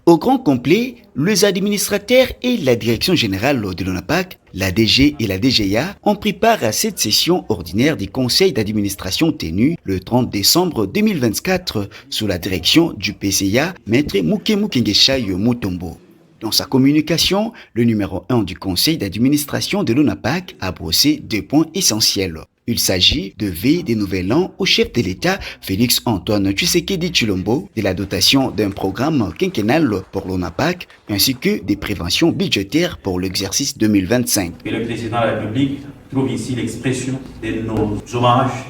Au grand complet, les administrateurs et la direction générale de l'ONAPAC, la DG et la DGA ont pris part à cette session ordinaire du conseil d'administration tenue le 30 décembre 2024 sous la direction du PCA, Maître Mukemu Kingeshayo Mutombo. Dans sa communication, le numéro 1 du conseil d'administration de l'ONAPAC a brossé 2 points essentiels. Il s'agit de vœux des nouvel an au chef de l'État, Félix Antoine Tshisekedi Tshilombo, de la dotation d'un programme quinquennal pour l'ONAPAC, ainsi que des préventions budgétaires pour l'exercice 2025. Et le président de la République trouve ici l'expression de nos hommages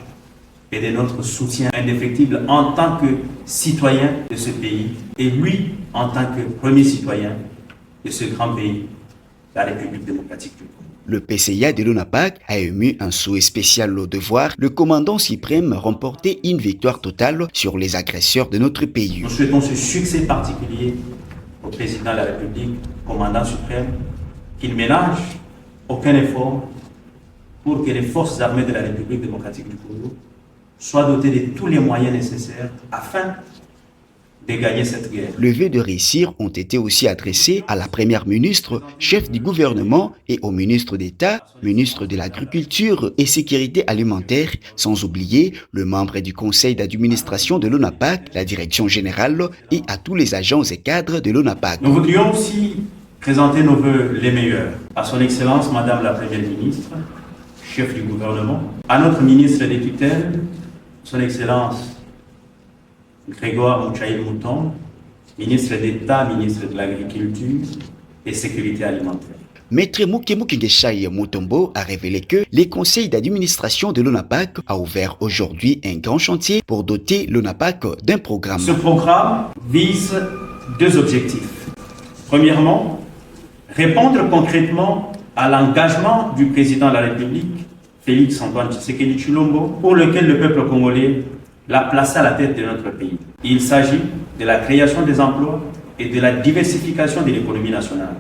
et de notre soutien indéfectible en tant que citoyen de ce pays, et lui en tant que premier citoyen de ce grand pays, la République démocratique du Congo. Le PCA de l'ONAPAC a émis un souhait spécial de voir le commandant suprême remporter une victoire totale sur les agresseurs de notre pays. Nous souhaitons ce succès particulier au président de la République, commandant suprême, qu'il ménage aucun effort pour que les forces armées de la République démocratique du Congo soient dotées de tous les moyens nécessaires afin de gagner cette guerre. Les vœux de réussir ont été aussi adressés à la première ministre, chef du gouvernement, et au ministre d'État, ministre de l'Agriculture et Sécurité alimentaire, sans oublier le membre du conseil d'administration de l'ONAPAC, la direction générale et à tous les agents et cadres de l'ONAPAC. Nous voudrions aussi présenter nos vœux les meilleurs à son Excellence Madame la Première ministre, chef du gouvernement, à notre ministre des tutelles, son Excellence Grégoire Muchaïl-Mouton, ministre d'État, ministre de l'Agriculture et Sécurité alimentaire. Maître Mukemu Kingeshayo Mutombo a révélé que les conseils d'administration de l'ONAPAC a ouvert aujourd'hui un grand chantier pour doter l'ONAPAC d'un programme. Ce programme vise 2 objectifs. Premièrement, répondre concrètement à l'engagement du président de la République, Félix Antoine Tshisekedi Tshilombo, pour lequel le peuple congolais l'a placé à la tête de notre pays. Il s'agit de la création des emplois et de la diversification de l'économie nationale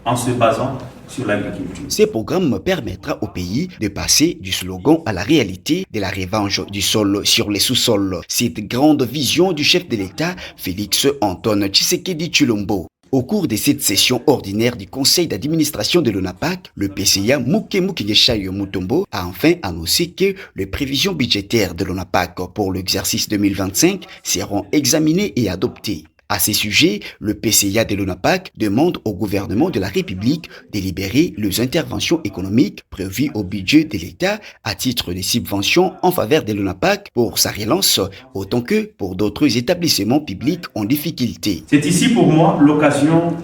en se basant sur l'agriculture. Ce programme permettra au pays de passer du slogan à la réalité de la revanche du sol sur les sous-sols. Cette grande vision du chef de l'État, Félix Antoine Tshisekedi Tshilombo. Au cours de cette session ordinaire du conseil d'administration de l'ONAPAC, le PCA Mukemu Kingeshayo Mutombo a enfin annoncé que les prévisions budgétaires de l'ONAPAC pour l'exercice 2025 seront examinées et adoptées. À ces sujets, le PCA de l'ONAPAC demande au gouvernement de la République de libérer les interventions économiques prévues au budget de l'État à titre de subventions en faveur de l'ONAPAC pour sa relance, autant que pour d'autres établissements publics en difficulté. C'est ici pour moi l'occasion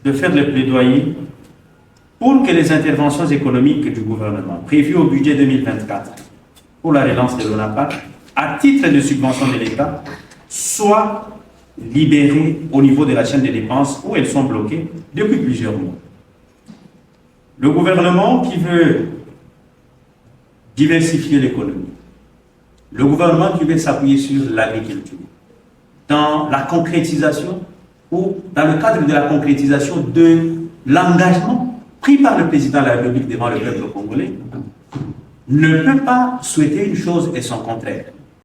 de faire le plaidoyer pour que les interventions économiques du gouvernement prévues au budget 2024 pour la relance de l'ONAPAC à titre de subvention de l'État soient libérées au niveau de la chaîne des dépenses où elles sont bloquées depuis plusieurs mois. Le gouvernement qui veut diversifier l'économie, le gouvernement qui veut s'appuyer sur l'agriculture, dans la concrétisation ou dans le cadre de la concrétisation de l'engagement pris par le président de la République devant le peuple congolais, ne peut pas souhaiter une chose et son contraire.